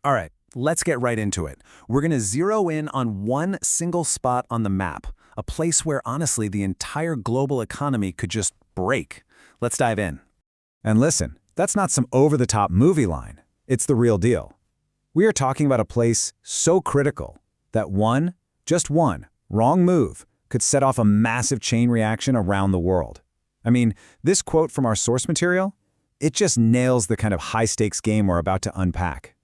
All right, let's get right into it. We're going to zero in on one single spot on the map, a place where honestly the entire global economy could just break. Let's dive in. And listen, that's not some over-the-top movie line. It's the real deal. We are talking about a place so critical that just one, wrong move could set off a massive chain reaction around the world. I mean, this quote from our source material, it just nails the kind of high-stakes game we're about to unpack.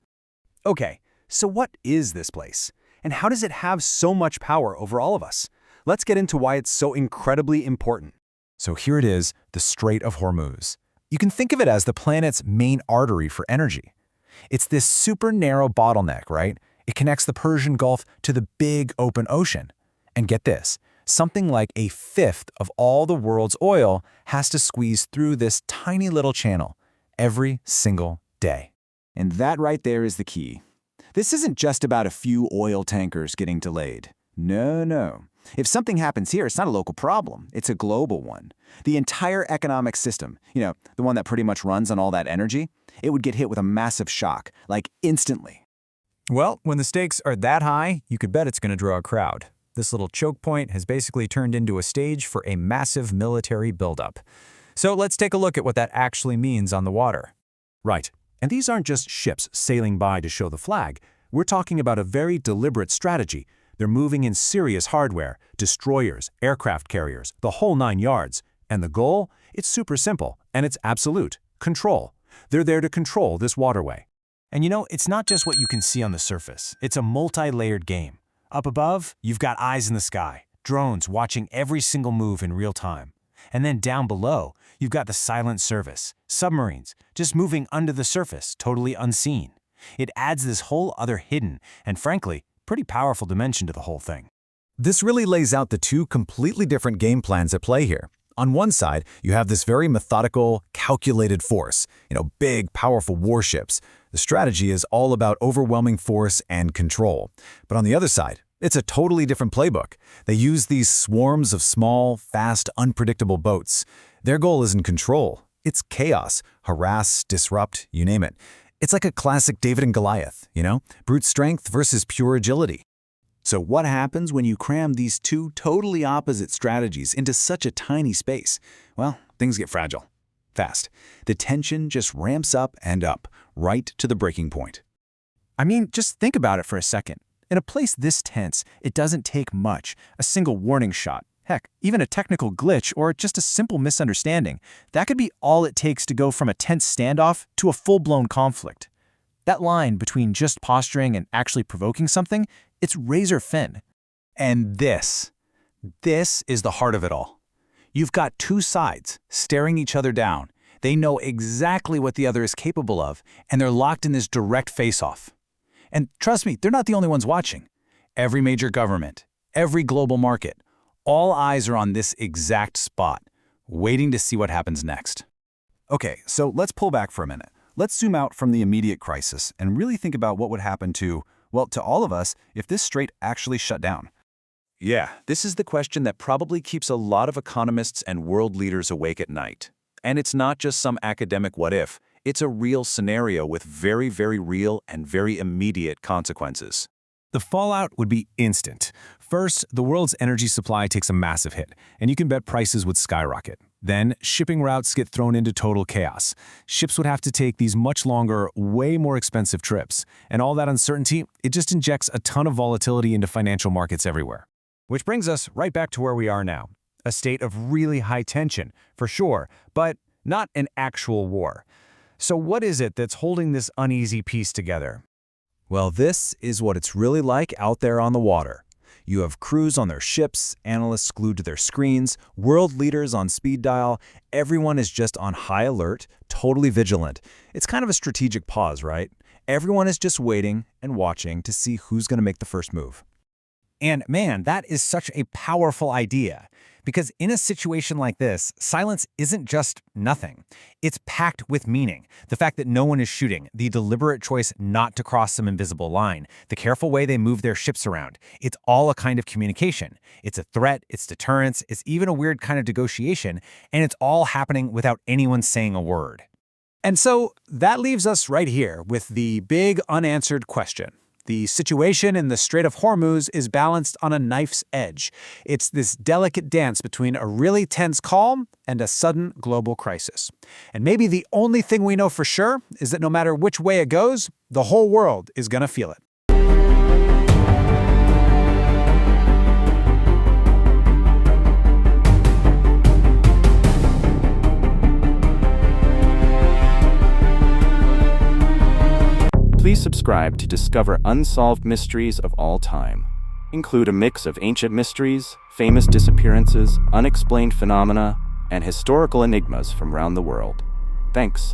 Okay, so what is this place? And how does it have so much power over all of us? Let's get into why it's so incredibly important. So here it is, the Strait of Hormuz. You can think of it as the planet's main artery for energy. It's this super narrow bottleneck, right? It connects the Persian Gulf to the big open ocean. And get this, something like a fifth of all the world's oil has to squeeze through this tiny little channel every single day. And that right there is the key. This isn't just about a few oil tankers getting delayed. No. If something happens here, it's not a local problem. It's a global one. The entire economic system, the one that pretty much runs on all that energy, it would get hit with a massive shock, like instantly. Well, when the stakes are that high, you could bet it's going to draw a crowd. This little choke point has basically turned into a stage for a massive military buildup. So let's take a look at what that actually means on the water. Right. And these aren't just ships sailing by to show the flag. We're talking about a very deliberate strategy. They're moving in serious hardware, destroyers, aircraft carriers, the whole 9 yards. And the goal? It's super simple, and it's absolute. Control. They're there to control this waterway. And it's not just what you can see on the surface. It's a multi-layered game. Up above, you've got eyes in the sky, drones watching every single move in real time. And then down below, you've got the silent service, submarines, just moving under the surface, totally unseen. It adds this whole other hidden and, frankly, pretty powerful dimension to the whole thing. This really lays out the two completely different game plans at play here. On one side, you have this very methodical, calculated force, big, powerful warships. The strategy is all about overwhelming force and control. But on the other side, it's a totally different playbook. They use these swarms of small, fast, unpredictable boats. Their goal isn't control. It's chaos, harass, disrupt, you name it. It's like a classic David and Goliath, brute strength versus pure agility. So what happens when you cram these two totally opposite strategies into such a tiny space? Well, things get fragile. Fast. The tension just ramps up and up, right to the breaking point. I mean, just think about it for a second. In a place this tense, it doesn't take much. A single warning shot, heck, even a technical glitch or just a simple misunderstanding. That could be all it takes to go from a tense standoff to a full-blown conflict. That line between just posturing and actually provoking something, it's razor thin. And this is the heart of it all. You've got two sides staring each other down. They know exactly what the other is capable of, and they're locked in this direct face-off. And trust me, they're not the only ones watching. Every major government, every global market, all eyes are on this exact spot, waiting to see what happens next. Okay, so let's pull back for a minute. Let's zoom out from the immediate crisis and really think about what would happen to all of us if this strait actually shut down. Yeah, this is the question that probably keeps a lot of economists and world leaders awake at night. And it's not just some academic what-if. It's a real scenario with very, very real and very immediate consequences. The fallout would be instant. First, the world's energy supply takes a massive hit, and you can bet prices would skyrocket. Then, shipping routes get thrown into total chaos. Ships would have to take these much longer, way more expensive trips. And all that uncertainty, it just injects a ton of volatility into financial markets everywhere. Which brings us right back to where we are now. A state of really high tension, for sure, but not an actual war. So what is it that's holding this uneasy peace together? Well, this is what it's really like out there on the water. You have crews on their ships, analysts glued to their screens, world leaders on speed dial. Everyone is just on high alert, totally vigilant. It's kind of a strategic pause, right? Everyone is just waiting and watching to see who's going to make the first move. And man, that is such a powerful idea. Because in a situation like this, silence isn't just nothing. It's packed with meaning. The fact that no one is shooting, the deliberate choice not to cross some invisible line, the careful way they move their ships around, it's all a kind of communication. It's a threat, it's deterrence, it's even a weird kind of negotiation, and it's all happening without anyone saying a word. And so that leaves us right here with the big unanswered question. The situation in the Strait of Hormuz is balanced on a knife's edge. It's this delicate dance between a really tense calm and a sudden global crisis. And maybe the only thing we know for sure is that no matter which way it goes, the whole world is going to feel it. Please subscribe to discover unsolved mysteries of all time. Include a mix of ancient mysteries, famous disappearances, unexplained phenomena, and historical enigmas from around the world. Thanks.